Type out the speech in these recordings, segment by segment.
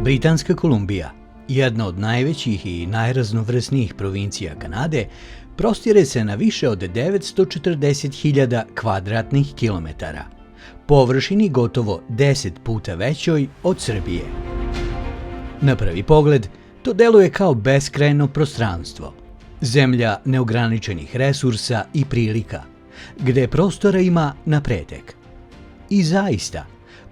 Britanska Kolumbija, jedna od najvećih i najraznovrsnijih provincija Kanade, prostire se na više od 940.000 kvadratnih kilometara, površini gotovo 10 puta većoj od Srbije. Na prvi pogled, to deluje kao beskrajno prostranstvo, zemlja neograničenih resursa i prilika, gde prostora ima na pretek. I zaista,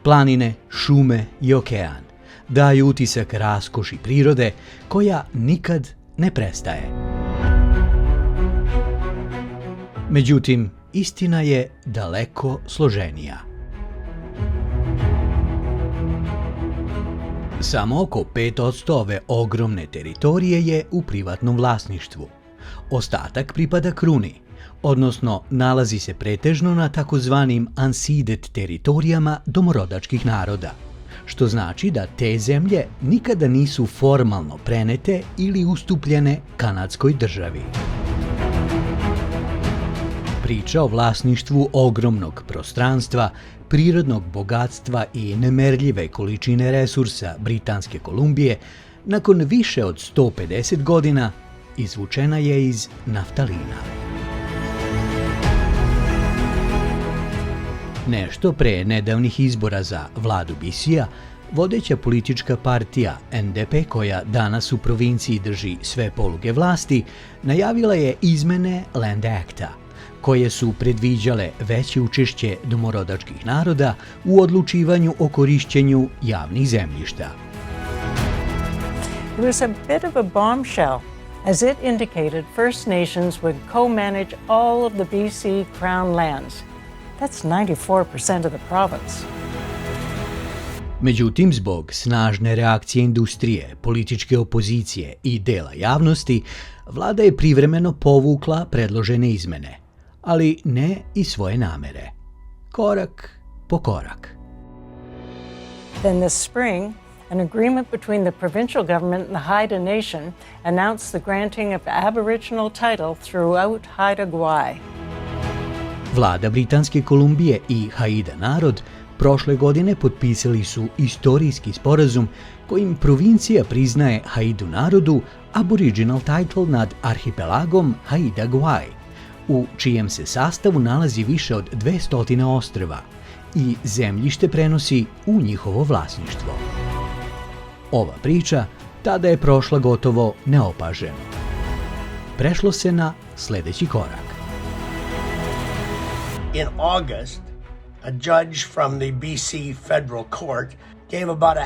planine, šume i okean daju utisak raskoši prirode koja nikad ne prestaje. Međutim, istina je daleko složenija. Samo oko 5% ove ogromne teritorije je u privatnom vlasništvu. Ostatak pripada kruni, odnosno nalazi se pretežno na takozvanim unceded teritorijama domorodačkih naroda, što znači da te zemlje nikada nisu formalno prenete ili ustupljene kanadskoj državi. Priča o vlasništvu ogromnog prostranstva, prirodnog bogatstva i nemerljive količine resursa Britanske Kolumbije nakon više od 150 godina izvučena je iz naftalina. Nešto pre nedavnih izbora za vladu BC-a, vodeća politička partija NDP, koja danas u provinciji drži sve poluge vlasti, najavila je izmene Land Acta, koje su predviđale veće učešće domorodačkih naroda u odlučivanju o korišćenju javnih zemljišta. It was a bit of a bombshell, as it indicated First Nations would co-manage all of the BC Crown lands. That's 94% of the province. Međutim, zbog snažne reakcije industrije, političke opozicije i dela javnosti, vlada je privremeno povukla predložene izmene, ali ne i svoje namere. Korak po korak. Then this spring, an agreement between the provincial government and the Haida Nation announced the granting of Aboriginal title throughout Haida Gwaii. Vlada Britanske Kolumbije i Haida narod prošle godine potpisali su istorijski sporazum kojim provincija priznaje Haidu narodu Aboriginal title nad arhipelagom Haida Gwaii, u čijem se sastavu nalazi više od 200 ostrva i zemljište prenosi u njihovo vlasništvo. Ova priča tada je prošla gotovo neopaženo. Prešlo se na sledeći korak. In August, a judge from the BC Federal Court gave about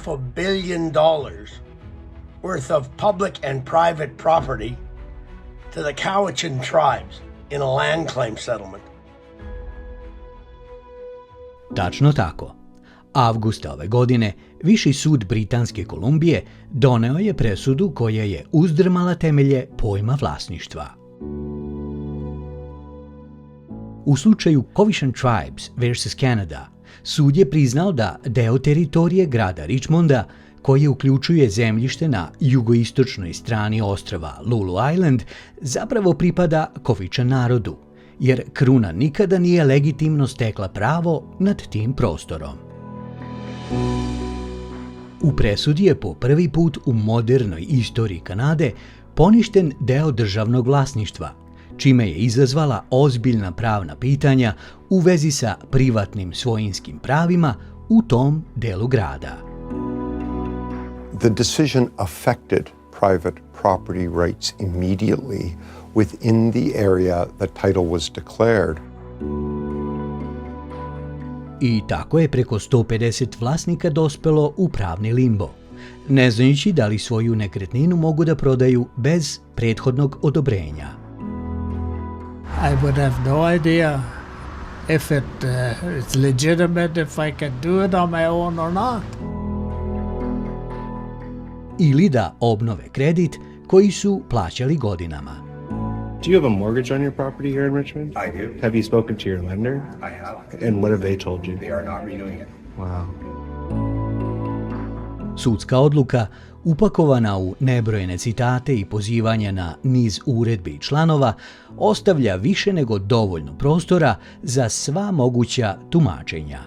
$500 million worth of public and private property to the Cowichan tribes in a land claim settlement. Tačno tako. Avgusta ove godine Viši sud Britanske Kolumbije doneo je presudu koja je uzdrmala temelje pojma vlasništva. U slučaju Cowichan Tribes vs. Canada, sud je priznao da deo teritorije grada Richmonda, koje uključuje zemljište na jugoistočnoj strani ostrva Lulu Island, zapravo pripada Cowichan narodu, jer kruna nikada nije legitimno stekla pravo nad tim prostorom. U presudi je po prvi put u modernoj istoriji Kanade poništen deo državnog vlasništva, čime je izazvala ozbiljna pravna pitanja u vezi sa privatnim svojinskim pravima u tom delu grada. The decision affected private property rights immediately within the area the title was declared. I tako je preko 150 vlasnika dospelo u pravni limbo, ne znajući da li svoju nekretninu mogu da prodaju bez prethodnog odobrenja. I would have no idea if it's legitimate, if I can do it on my own or not. Ili da obnove kredit koji su plaćali godinama. Do you have a mortgage on your property here in Richmond? I do. Have you spoken to your lender? I have. And what have they told you? They are not renewing it. Wow. Sudska odluka, upakovana u nebrojene citate i pozivanja na niz uredbi i članova, ostavlja više nego dovoljno prostora za sva moguća tumačenja.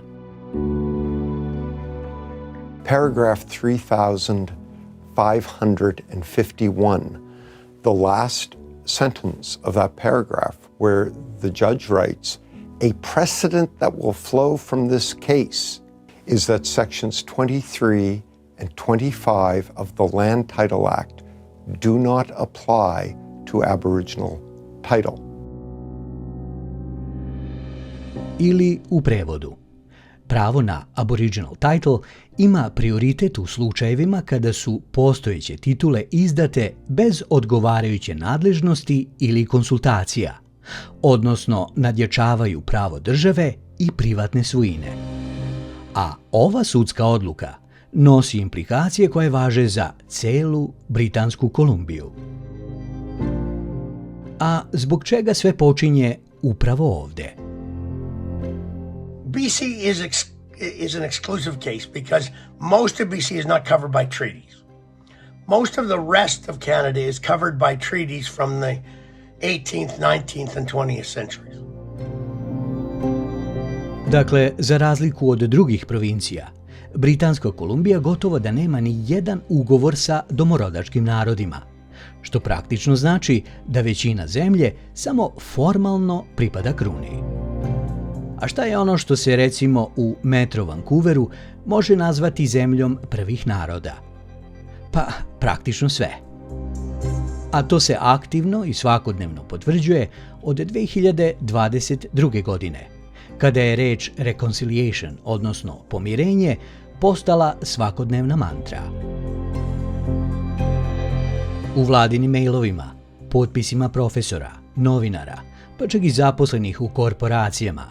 Paragraph 3551, the last sentence of that paragraph, where the judge writes, "A precedent that will flow from this case is that sections 23 and 25 of the Land Title Act do not apply to Aboriginal title." Ili u prevodu, pravo na Aboriginal title ima prioritet u slučajevima kada su postojeće titule izdate bez odgovarajuće nadležnosti ili konsultacija, odnosno nadjačavaju pravo države i privatne svojine. A ova sudska odluka nosi implikacije koje važe za celu Britansku Kolumbiju. A zbog čega sve počinje upravo ovde? BC is an exclusive case because most of BC is not covered by treaties. Most of the rest of Canada is covered by treaties from the 18th, 19th and 20th centuries. Dakle, za razliku od drugih provincija, Britanska Kolumbija gotovo da nema ni jedan ugovor sa domorodačkim narodima, što praktično znači da većina zemlje samo formalno pripada kruni. A šta je ono što se recimo u Metro Vancouveru može nazvati zemljom prvih naroda? Pa praktično sve. A to se aktivno i svakodnevno potvrđuje od 2022. godine, kada je reč reconciliation, odnosno pomirenje, postala svakodnevna mantra. U vladinim mailovima, potpisima profesora, novinara, pa čak i zaposlenih u korporacijama,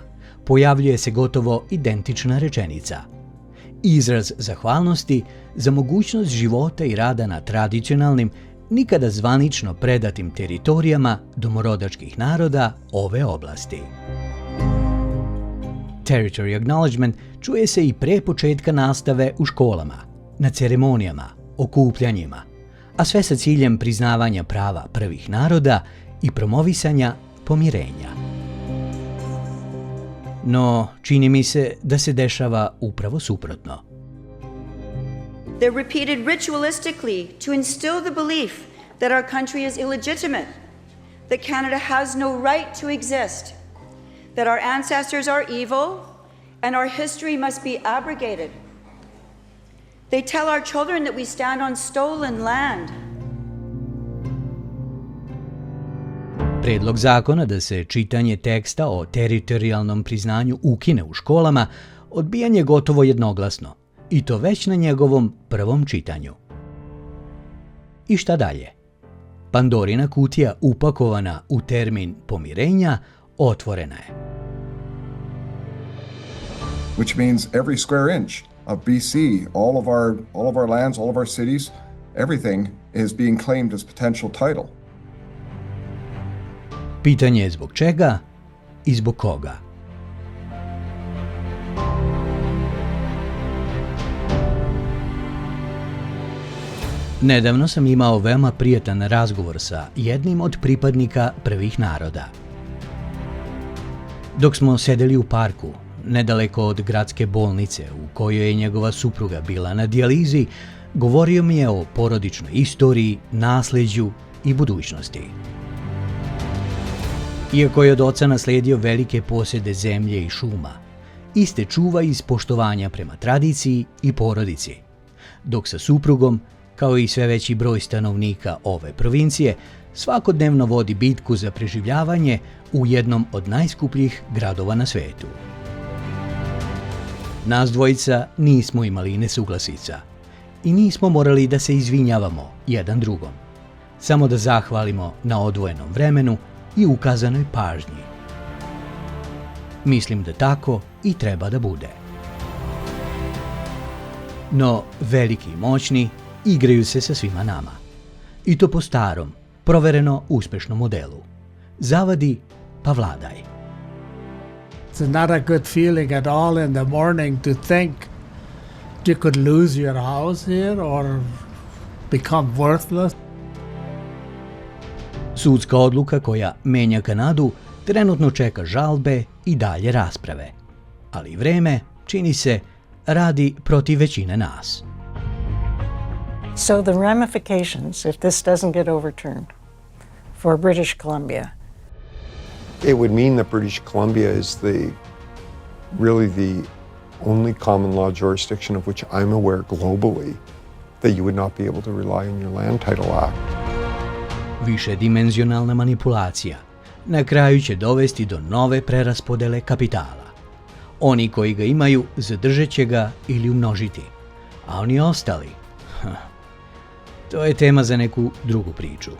pojavljuje se gotovo identična rečenica. Izraz zahvalnosti za mogućnost života i rada na tradicionalnim, nikada zvanično predatim teritorijama domorodačkih naroda ove oblasti. Territory acknowledgement čuje se i pre početka nastave u školama, na ceremonijama, okupljanjima, a sve sa ciljem priznavanja prava prvih naroda i promovisanja pomirenja. No, čini mi se da se dešava upravo suprotno. They're repeated ritualistically to instill the belief that our country is illegitimate, that Canada has no right to exist, that our ancestors are evil, and our history must be abrogated. They tell our children that we stand on stolen land. Predlog zakona da se čitanje teksta o teritorijalnom priznanju ukine u školama odbijan je gotovo jednoglasno, i to već na njegovom prvom čitanju. I šta dalje? Pandorina kutija upakovana u termin pomirenja otvorena je. Which means every square inch of BC, all of our lands, all of our cities, everything is being claimed as potential title. Pitanje je zbog čega i zbog koga. Nedavno sam imao veoma prijatan razgovor sa jednim od pripadnika prvih naroda. Dok smo sedeli u parku, nedaleko od gradske bolnice u kojoj je njegova supruga bila na dijalizi, govorio mi je o porodičnoj istoriji, nasleđu i budućnosti. Iako je od oca nasledio velike posjede zemlje i šuma, iste čuva iz poštovanja prema tradiciji i porodici, dok sa suprugom, kao i sve veći broj stanovnika ove provincije, svakodnevno vodi bitku za preživljavanje u jednom od najskupljih gradova na svetu. Nas dvojica nismo imali nesuglasica i nismo morali da se izvinjavamo jedan drugom, samo da zahvalimo na odvojenom vremenu i ukazanoj pažnji. Mislim da tako i treba da bude. No, veliki i moćni igraju se sa svima nama. I to po starom, provereno uspešnom modelu. Zavadi pa vladaj. It's not a good feeling at all in the morning to think You could lose your house here or become worthless. Sudska odluka koja menja Kanadu trenutno čeka žalbe i dalje rasprave. Ali vreme, čini se, radi protiv većine nas. So the ramifications, if this doesn't get overturned, for British Columbia. It would mean that British Columbia is really the only common law jurisdiction of which I'm aware globally that you would not be able to rely on your Land Title Act. Višedimenzionalna manipulacija na kraju će dovesti do nove preraspodele kapitala. Oni koji ga imaju zadržat će ga ili umnožiti, a oni ostali, to je tema za neku drugu priču.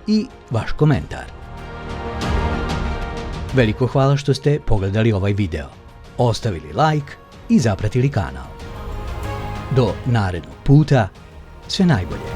I vaš komentar. Veliko hvala što ste pogledali ovaj video, ostavili like i zapratili kanal. Do narednog puta, sve najbolje.